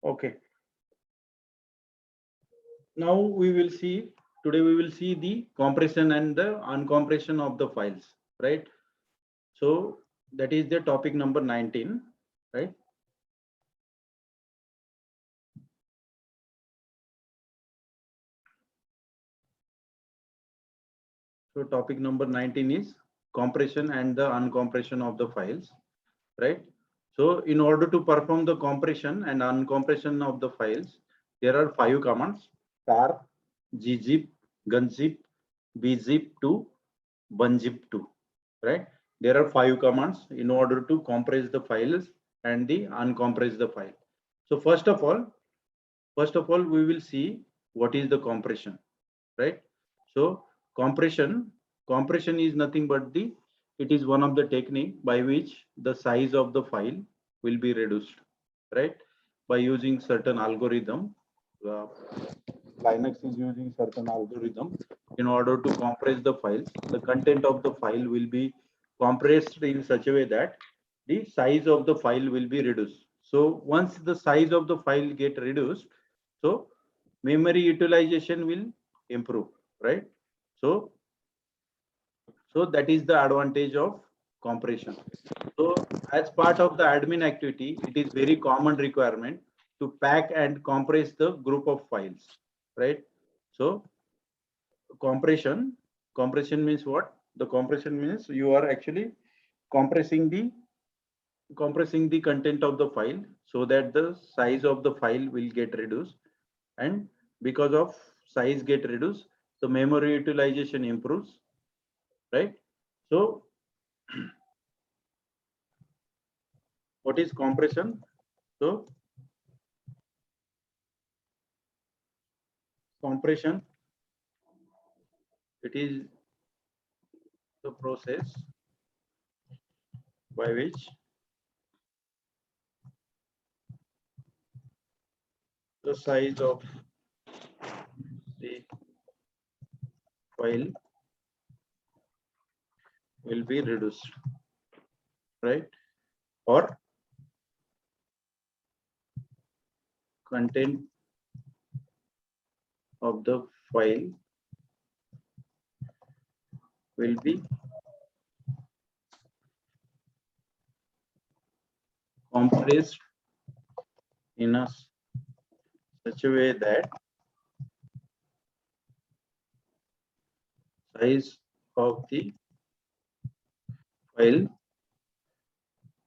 Okay. Now we will see, today we will see the compression and the uncompression of the files, right? So that is the topic number 19, right? So topic number 19 is compression and the uncompression of the files, right? So in order to perform the compression and uncompression of the files, there are 5 commands: tar, gzip, gunzip, bzip to bunzip2, right? There are 5 commands in order to compress the files and the uncompress the file. So first of all, we will see what is the compression, right? So compression is nothing but it is one of the technique by which the size of the file will be reduced, right? By using certain algorithm. uh, Linux is using certain algorithm in order to compress the files. The content of the file will be compressed in such a way that the size of the file will be reduced. So once the size of the file get reduced, so memory utilization will improve, right? So so that is the advantage of compression. So as part of the admin activity, it is very common requirement to pack and compress the group of files, right? So compression means what? The compression means you are actually compressing the content of the file so that the size of the file will get reduced, and because of size get reduced, the memory utilization improves, right? So what is compression? So compression, it is the process by which the size of the file will be reduced, right? Or content of the file will be compressed in a such a way that size of the file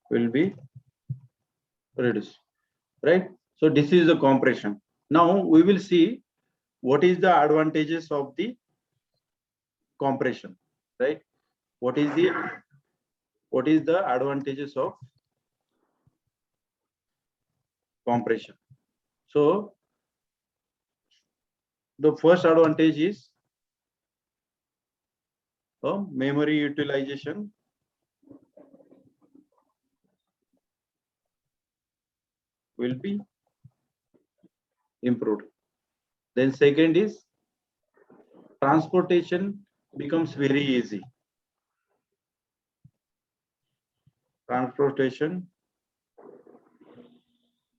will be reduced, right? So this is the compression. Now we will see what is the advantages of the compression, right? What is the advantages of compression? So the first advantage is memory utilization will be improved. Then second is transportation becomes very easy. Transportation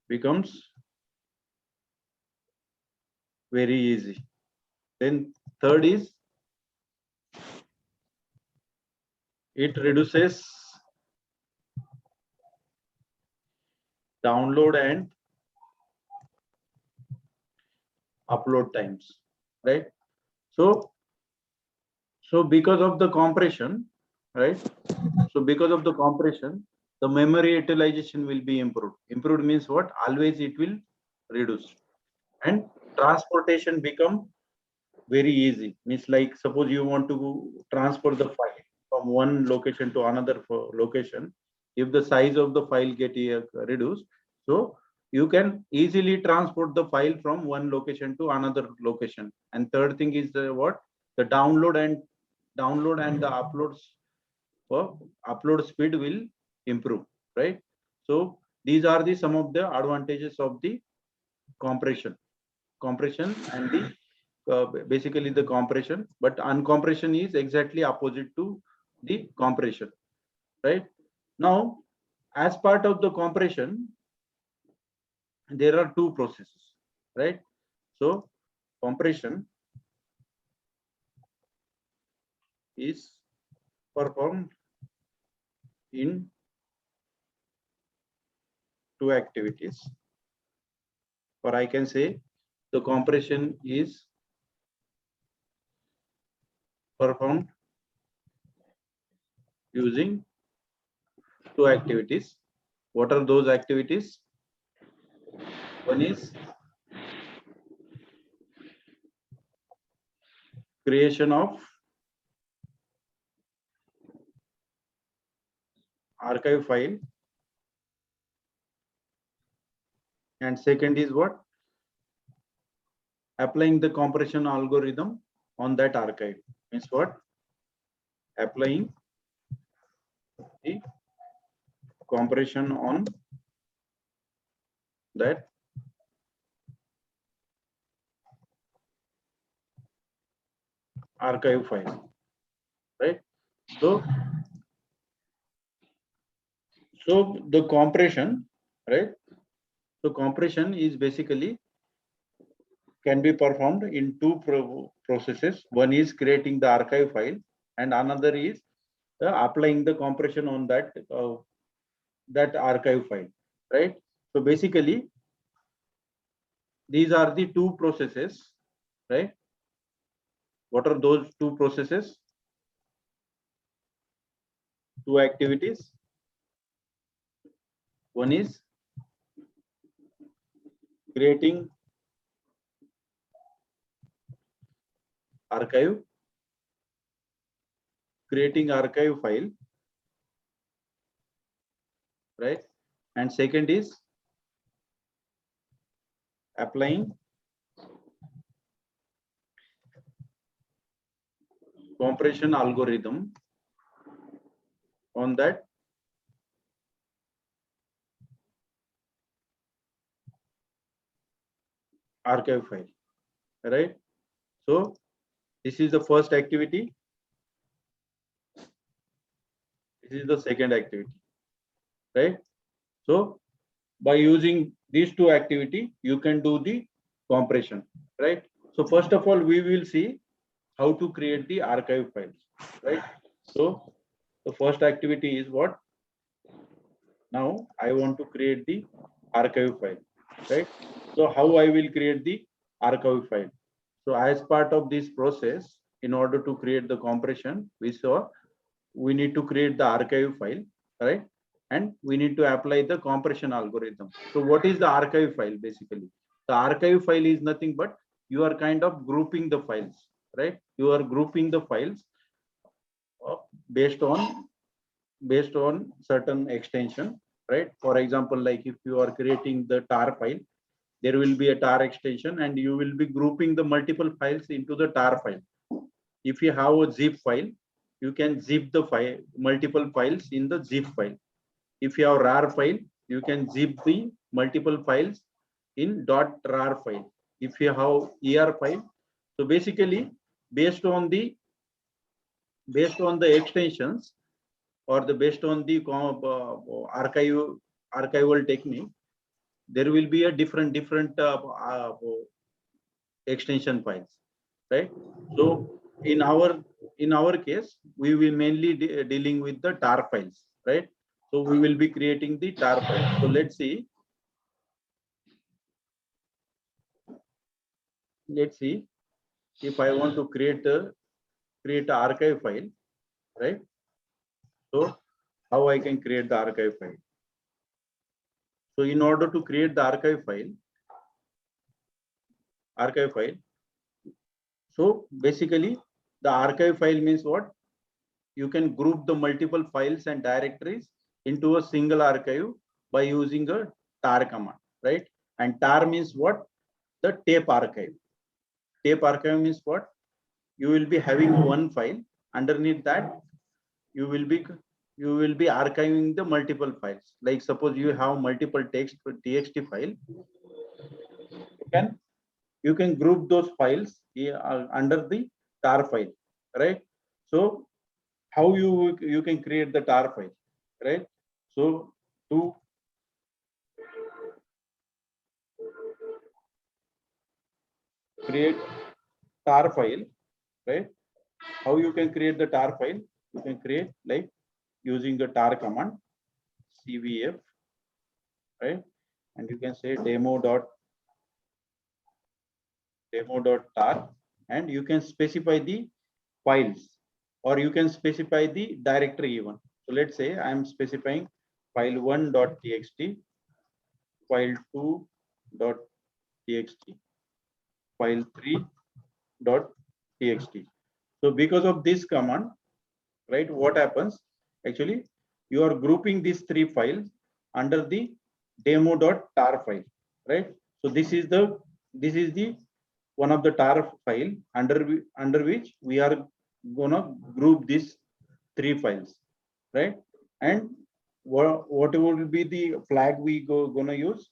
becomes very easy. Then third is it reduces download and upload times, right? So because of the compression, right? So because of the compression, the memory utilization will be improved. Improved means what? Always it will reduce. And transportation become very easy. Means like suppose you want to transfer the file from one location to another location. If the size of the file get reduced, so you can easily transport the file from one location to another location. And third thing is what? The download and the upload speed will improve, right? So these are the some of the advantages of the compression and the basically the compression, but uncompression is exactly opposite to the compression, right? Now as part of the compression, there are two processes, right? So compression is performed in two activities, or I can say the compression is performed using two activities. What are those activities? One is creation of archive file, and second is what? Applying the compression algorithm on that archive. Means what? Applying the compression on that archive file, right? So the compression, right? So compression is basically can be performed in two processes. One is creating the archive file, and another is applying the compression on that archive file, right? So basically, these are the two processes, right? What are those two processes? Two activities. One is creating archive, file, right? And second is applying compression algorithm on that archive file, right? So this is the first activity. This is the second activity, right? So by using these two activity, you can do the compression, right? So first of all, we will see how to create the archive files, right? So the first activity is what? Now I want to create the archive file, right? So how I will create the archive file? So as part of this process, in order to create the compression, we saw we need to create the archive file, right? And we need to apply the compression algorithm. So what is the archive file basically? The archive file is nothing but you are kind of grouping the files, right? You are grouping the files uh, based on certain extension, right? For example, like if you are creating the tar file, there will be a tar extension and you will be grouping the multiple files into the tar file. If you have a zip file, you can zip the file, multiple files in the zip file. If you have rar file, you can zip the multiple files in .rar file. If you have er file, so basically based on the extensions or the based on the archival technique, there will be a different extension files, right? So in our case, we will mainly dealing with the tar files, right? So we will be creating the tar file. So let's see if I want to create an archive file, right? So how I can create the archive file? So in order to create the archive file, so basically the archive file means what? You can group the multiple files and directories into a single archive by using a tar command, right? And tar means what? The tape archive. Tape archive means what? You will be having one file. Underneath that, you will be archiving the multiple files. Like suppose you have multiple txt file, you can group those files under the tar file, right? So how you can create the tar file, right? So to create tar file, right? How you can create the tar file? You can create like using the tar command, cvf, right? And you can say demo.tar, and you can specify the files, or you can specify the directory even. So let's say I am specifying file1.txt, file2.txt, file3.txt. So because of this command, right, what happens? Actually, you are grouping these three files under the demo.tar file, right? So this is the one of the tar file under which we are gonna group these three files, right? And what will be the flag we gonna use?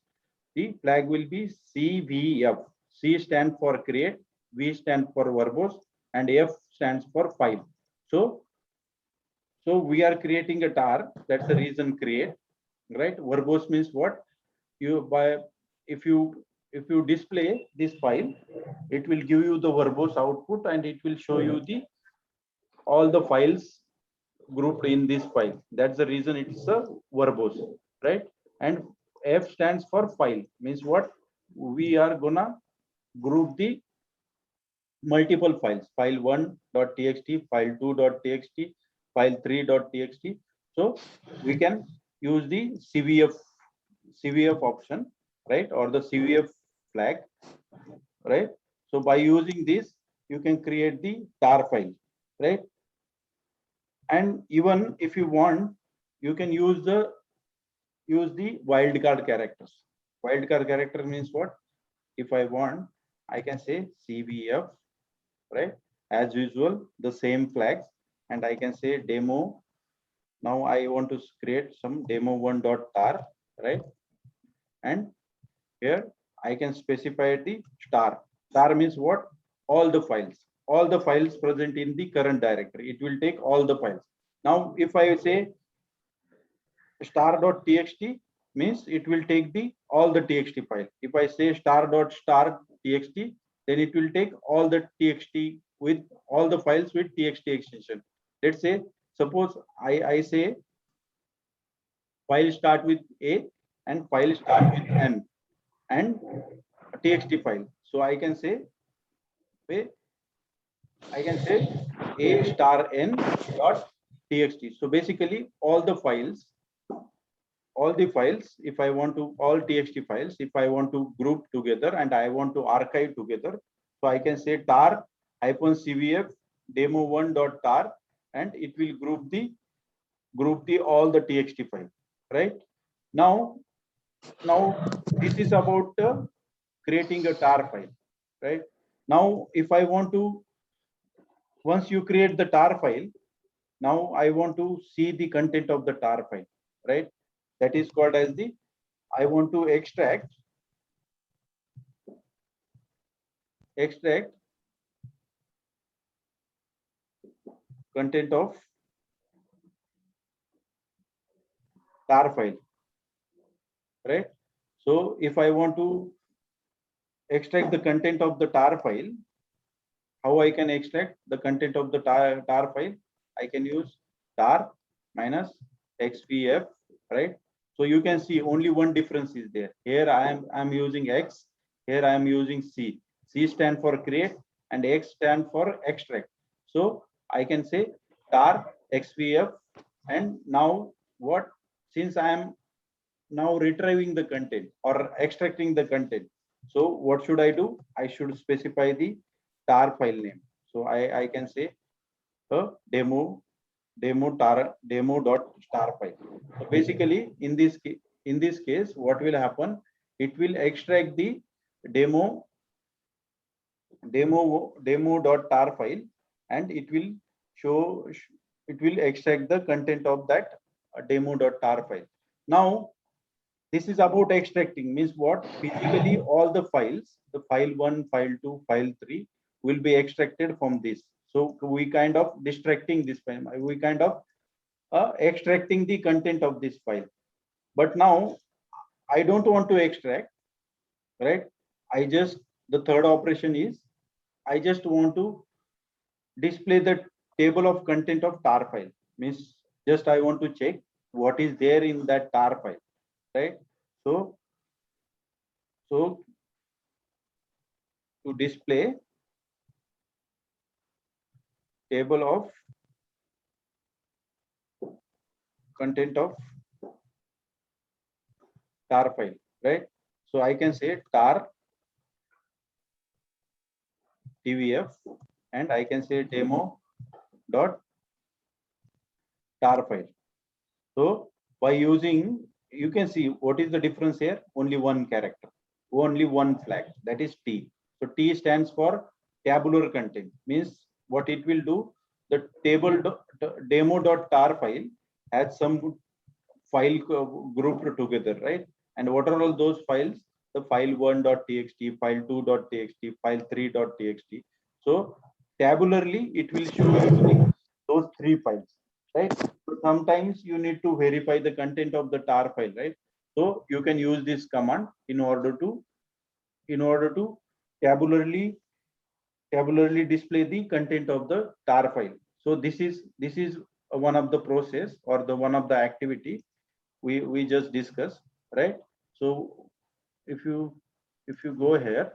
The flag will be CVF. C stands for create, V stands for verbose, and F stands for file. So we are creating a tar. That's the reason create, right? Verbose means what? You by if you display this file, it will give you the verbose output, and it will show you the all the files grouped in this file. That's the reason it's a verbose, right? And F stands for file, means what? We are gonna group the multiple files, file1.txt, file2.txt, file3.txt. So we can use the CVF option, right? Or the CVF flag, right? So by using this, you can create the tar file, right? And even if you want, you can use the wildcard characters. Wildcard character means what? If I want, I can say CVF, right? As usual, the same flags, and I can say demo. Now I want to create some demo1.tar, right? And here I can specify the star. Star means what? All the files present in the current directory. It will take all the files. Now, if I say star.txt, means it will take the all the txt file. If I say star.star.txt, then it will take all the txt with all the files with txt extension. Let's say, suppose I say file start with A and file start with N and txt file. So I can say A star N dot txt. So basically all the files, if I want to, all txt files, if I want to group together and I want to archive together, so I can say tar -cvf demo1.tar, and it will group the all the txt file, right? Now this is about creating a tar file, right? Now if I want to, once you create the tar file, now I want to see the content of the tar file, right? That is called as the, I want to extract content of tar file, right? So if I want to extract the content of the tar file, how I can extract the content of the tar file? I can use tar minus xvf, right? So you can see only one difference is there. Here I'm using X, here I am using C. C stand for create and X stand for extract. So I can say tar xvf, and now what? Since I am now retrieving the content or extracting the content, so what should I do? I should specify the tar file name. So I can say demo dot star file. So basically in this case, what will happen? It will extract the demo dot tar file, and it will show, it will extract the content of that demo dot tar file. Now this is about extracting, means what? Physically all the files, the file1, file2, file3 will be extracted from this. So we kind of distracting this file, we kind of extracting the content of this file. But now I don't want to extract, right? I just the third operation is I just want to display the table of content of tar file. Means just I want to check what is there in that tar file, right? So to display table of content of tar file, right? So I can say tar tvf and I can say demo dot tar file. So by using, you can see what is the difference here. Only one character, only one flag, that is T. So T stands for tabular content. Means what it will do, the table demo.tar file has some file grouped together, right? And what are all those files? The file 1.txt, file 2.txt, file 3.txt. So tabularly, it will show you those three files, right? So sometimes you need to verify the content of the tar file, right? So you can use this command in order to tabularly display the content of the tar file. So this is one of the process or the one of the activity we just discussed, right? So if you go here,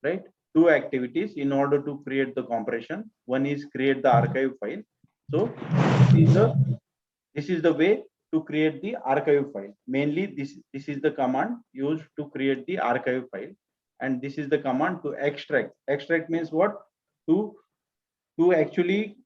right, two activities in order to create the compression. One is create the archive file. So this is the way to create the archive file. Mainly this is the command used to create the archive file, and this is the command to extract. Extract means what? To actually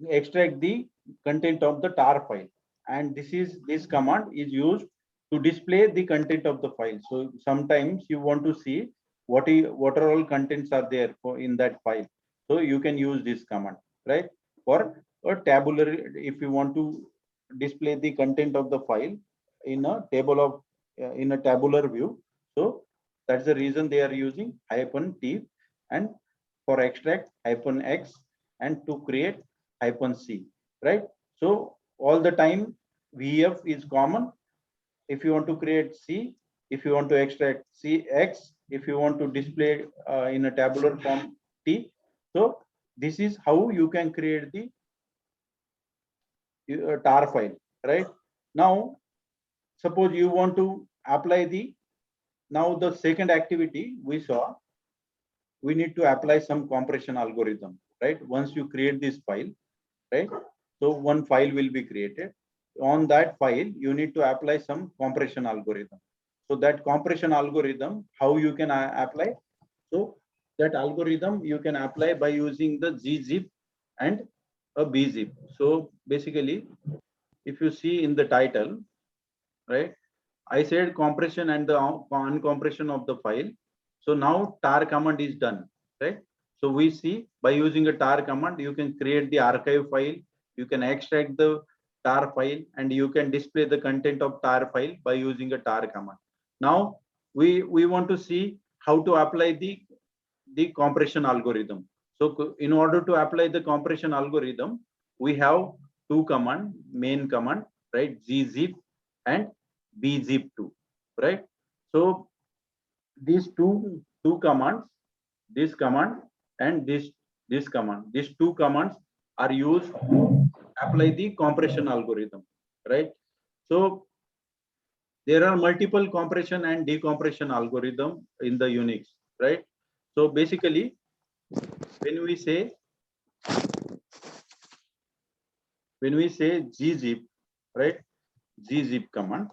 extract the content of the tar file, and this command is used to display the content of the file. So sometimes you want to see what are all contents are there for in that file, so you can use this command, right? For a tabular, if you want to display the content of the file in a table of in a tabular view, so that's the reason they are using -t, and for extract -x, and to create -c, right? So all the time VF is common. If you want to create C, if you want to extract CX, if you want to display in a tabular form T. So this is how you can create the tar file, right? Now, suppose you want to apply now the second activity we saw, we need to apply some compression algorithm, right? Once you create this file, right? So one file will be created. On that file, you need to apply some compression algorithm. So that compression algorithm, how you can apply? So that algorithm you can apply by using the gzip and a bzip. So basically, if you see in the title, right, I said compression and the uncompression of the file. So now tar command is done, right? So we see by using a tar command, you can create the archive file, you can extract the tar file, and you can display the content of tar file by using a tar command. Now we want to see how to apply the compression algorithm. So in order to apply the compression algorithm, we have two command, main command, right? Gzip and bzip2, right? So these two commands, this command and this command, these two commands are used to apply the compression algorithm, right? So there are multiple compression and decompression algorithm in the Unix, right? So basically, when we say gzip, right, gzip command,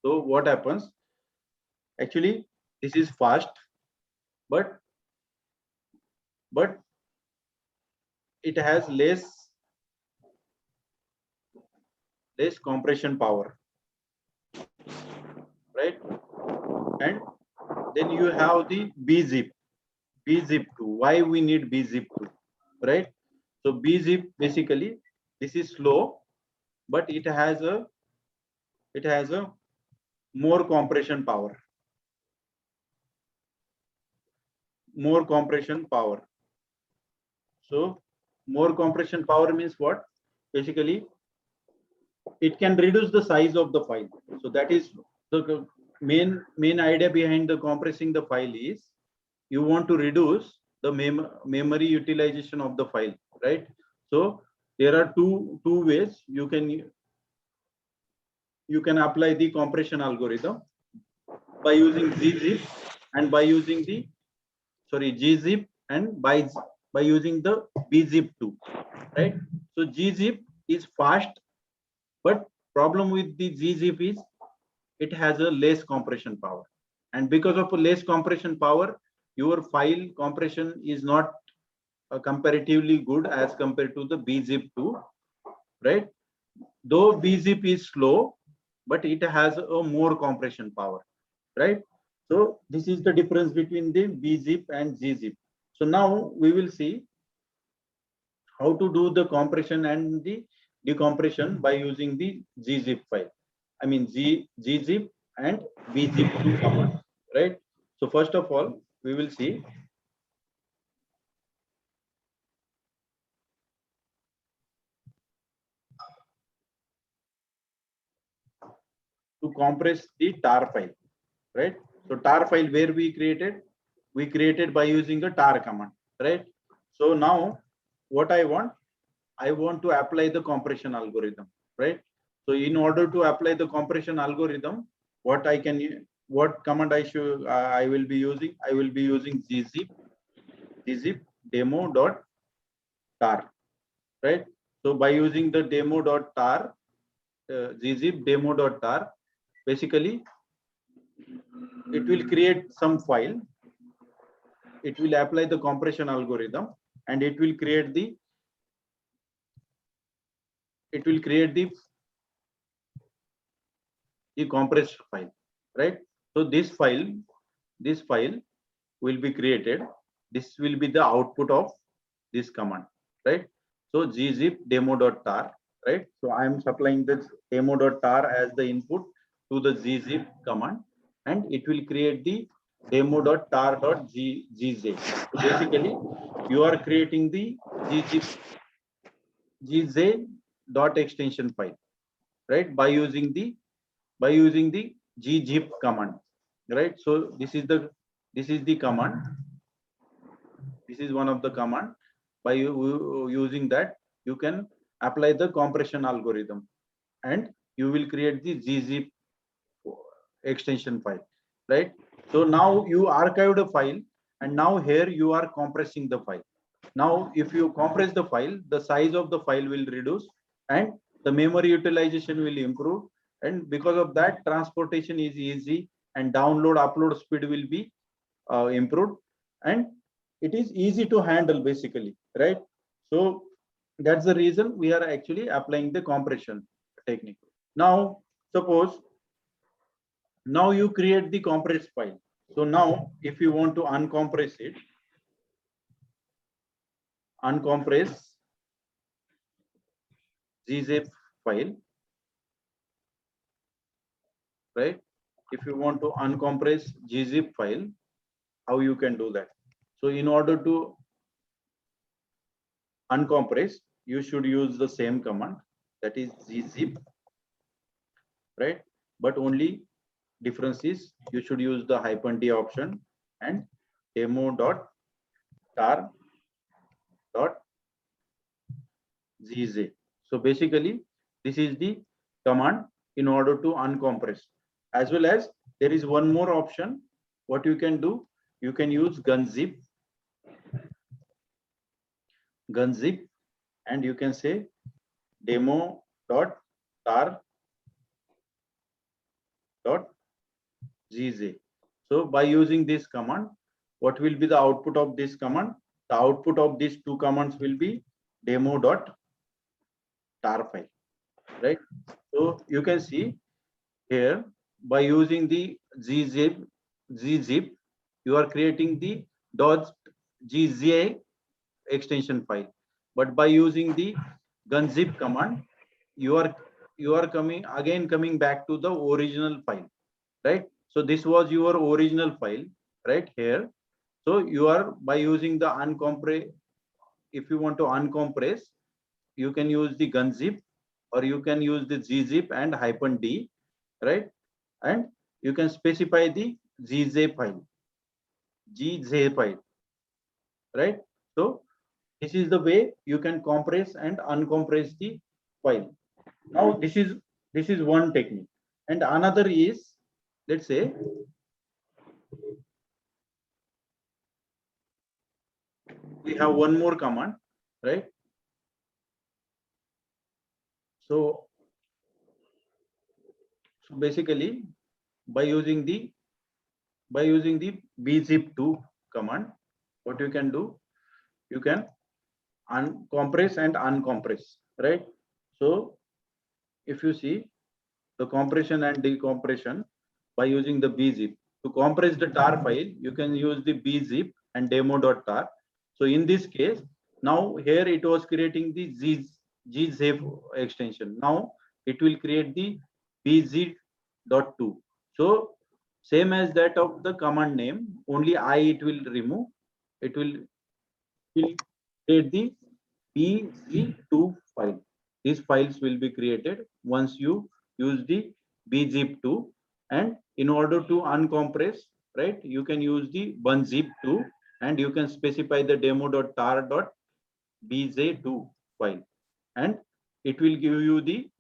so what happens? Actually, this is fast, but it has less compression power, right? And then you have the bzip2. Why we need bzip2, right? So bzip, basically this is slow, but it has a more compression power, So more compression power means what? Basically, it can reduce the size of the file. So that is main idea behind the compressing the file is you want to reduce the memory utilization of the file, right? So there are two ways you can apply the compression algorithm, by using gzip and by using the gzip, and by using the bzip2, right? So gzip is fast, but problem with the gzip is it has a less compression power, and because of a less compression power, your file compression is not comparatively good as compared to the bzip2, right? Though bzip is slow, but it has a more compression power, right? So this is the difference between the bzip and gzip. So now we will see how to do the compression and the decompression by using the gzip file. I mean gzip and bzip2 commands, right? So first of all, we will see to compress the tar file, right? So tar file where we created by using the tar command, right? So now what I want to apply the compression algorithm, right? So in order to apply the compression algorithm, what command I will be using? I will be using gzip demo.tar, right? So by using the demo.tar, gzip demo.tar, basically it will create some file, it will apply the compression algorithm, and it will create the compressed file, right? So this file will be created. This will be the output of this command, right? So gzip demo.tar, right? So I am supplying this demo.tar as the input to the gzip command, and it will create the demo.tar.gz. So basically, you are creating the gz dot extension file, right? By using the gzip command, right? So this is the command. This is one of the command. By using that, you can apply the compression algorithm, and you will create the gzip extension file, right? So now you archived a file, and now here you are compressing the file. Now if you compress the file, the size of the file will reduce, and the memory utilization will improve, and because of that, transportation is easy, and download upload speed will be improved, and it is easy to handle basically, right? So that's the reason we are actually applying the compression technique. Now suppose now you create the compressed file. So now if you want to uncompress it, uncompress gzip file, right? If you want to uncompress gzip file, how you can do that? So in order to uncompress, you should use the same command, that is gzip, right? But only difference is you should use the -d option and demo.tar.gz. So basically, this is the command in order to uncompress. As well as there is one more option. What you can do, you can use gunzip, and you can say demo.tar.gz. So by using this command, what will be the output of this command? The output of these two commands will be demo.tar file, right? So you can see here, by using the gzip, you are creating the .gza extension file. But by using the gunzip command, you are coming back to the original file, right? So this was your original file right here. So you are, by using the uncompress, if you want to uncompress, you can use the gunzip, or you can use the gzip and -d, right? And you can specify the gz file, right? So this is the way you can compress and uncompress the file. Now this is one technique, and another is, let's say, we have one more command, right? So basically, by using the bzip2 command, what you can do, you can compress and uncompress, right? So if you see the compression and decompression by using the bzip, to compress the tar file, you can use the bzip and demo.tar. So in this case, now here it was creating the gzip extension. Now it will create the bzip.2. So same as that of the command name, only I it will remove. It will create the bzip2 file. These files will be created once you use the bzip2, and in order to uncompress, right, you can use the bunzip2, and you can specify the demo.tar.bz2 file, and it will give you the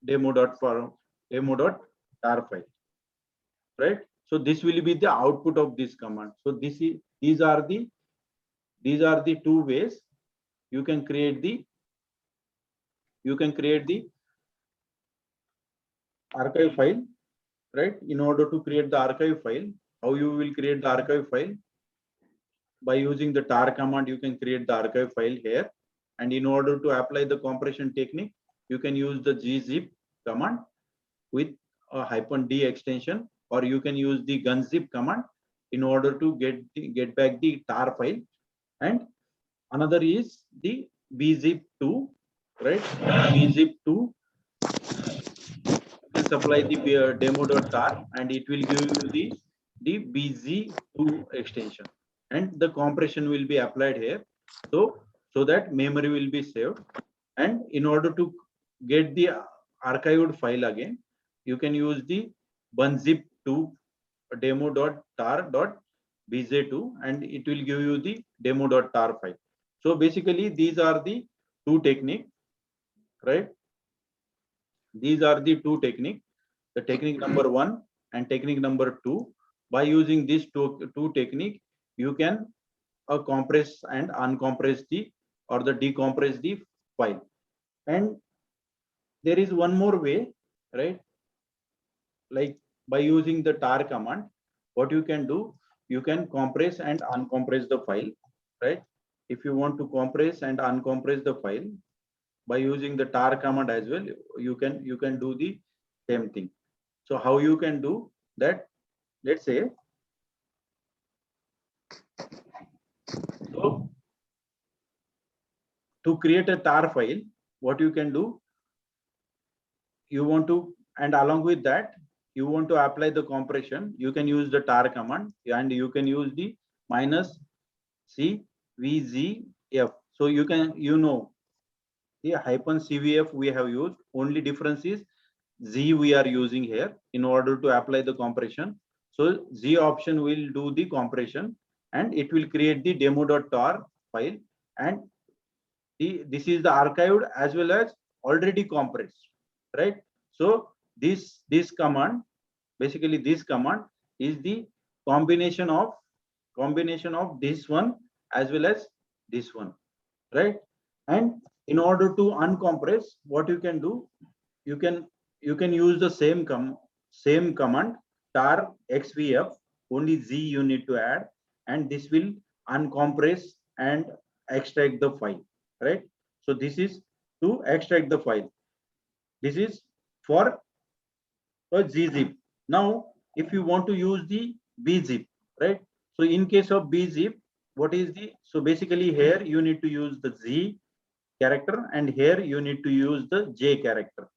demo.tar file, right? So this will be the output of this command. So these are the two ways you can create the archive file, right? In order to create the archive file, how you will create the archive file? By using the tar command, you can create the archive file here, and in order to apply the compression technique, you can use the gzip command with a -d extension, or you can use the gunzip command in order to get back the tar file. And another is the bzip2, right? bzip2 can supply the demo.tar, and it will give you the bz2 extension, and the compression will be applied here, so that memory will be saved. And in order to get the archived file again, you can use the bunzip2 demo.tar.bz2, and it will give you the demo.tar file. So basically these are the two techniques, right? These are the two techniques, the technique number 1 and technique number 2. By using these two technique, you can compress and uncompress the or the decompress the file. And there is one more way, right? Like by using the tar command, what you can do, you can compress and uncompress the file, right? If you want to compress and uncompress the file by using the tar command as well, you can do the same thing. So how you can do that? Let's say, so to create a tar file, what you can do, you want to, and along with that, you want to apply the compression, you can use the tar command, and you can use the -cvzf. So you can, the -cvf we have used, only difference is z we are using here in order to apply the compression. So z option will do the compression, and it will create the demo.tar file, and this is the archived as well as already compressed, right? So this command, basically this command is the combination of this one as well as this one, right? And in order to uncompress, what you can do, you can use the same command, tar xvf, only z you need to add, and this will uncompress and extract the file, right? So this is to extract the file. This is for a gzip. Now if you want to use the bzip, right? So in case of bzip, what is the, so basically here you need to use the z character, and here you need to use the j character.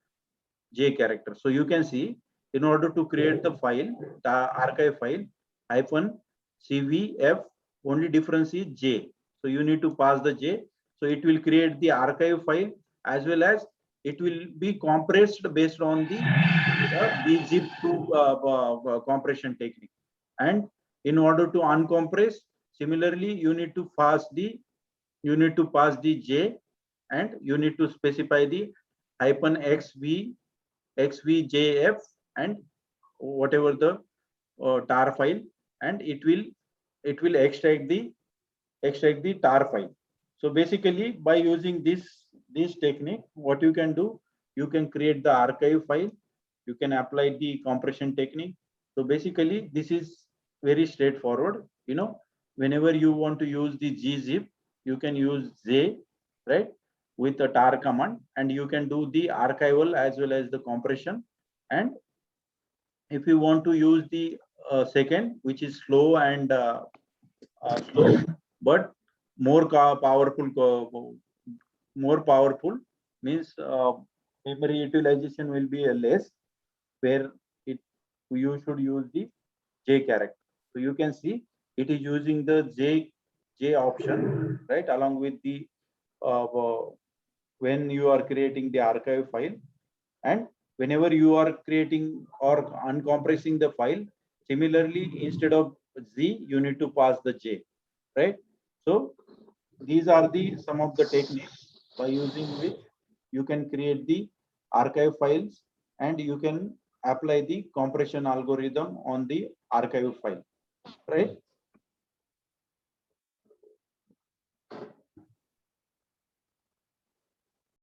So you can see, in order to create the file, the archive file -cvf, only difference is j. So you need to pass the j. So it will create the archive file, as well as it will be compressed based on the the zip to compression technique. And in order to uncompress, similarly, you need to pass the J, and you need to specify the -xv xvjf and whatever the tar file, and it will extract the tar file. So basically, by using this technique, what you can do, you can create the archive file, you can apply the compression technique. So basically, this is very straightforward. You know, whenever you want to use the gzip, you can use z, right, with the tar command, and you can do the archival as well as the compression. And if you want to use the second, which is slow and slow, but more powerful, means memory utilization will be less, where it you should use the J character. So you can see it is using the J option, right, along with the when you are creating the archive file, and whenever you are creating or uncompressing the file, similarly, instead of Z, you need to pass the J, right? So these are the some of the techniques by using which you can create the archive files, and you can apply the compression algorithm on the archive file, right?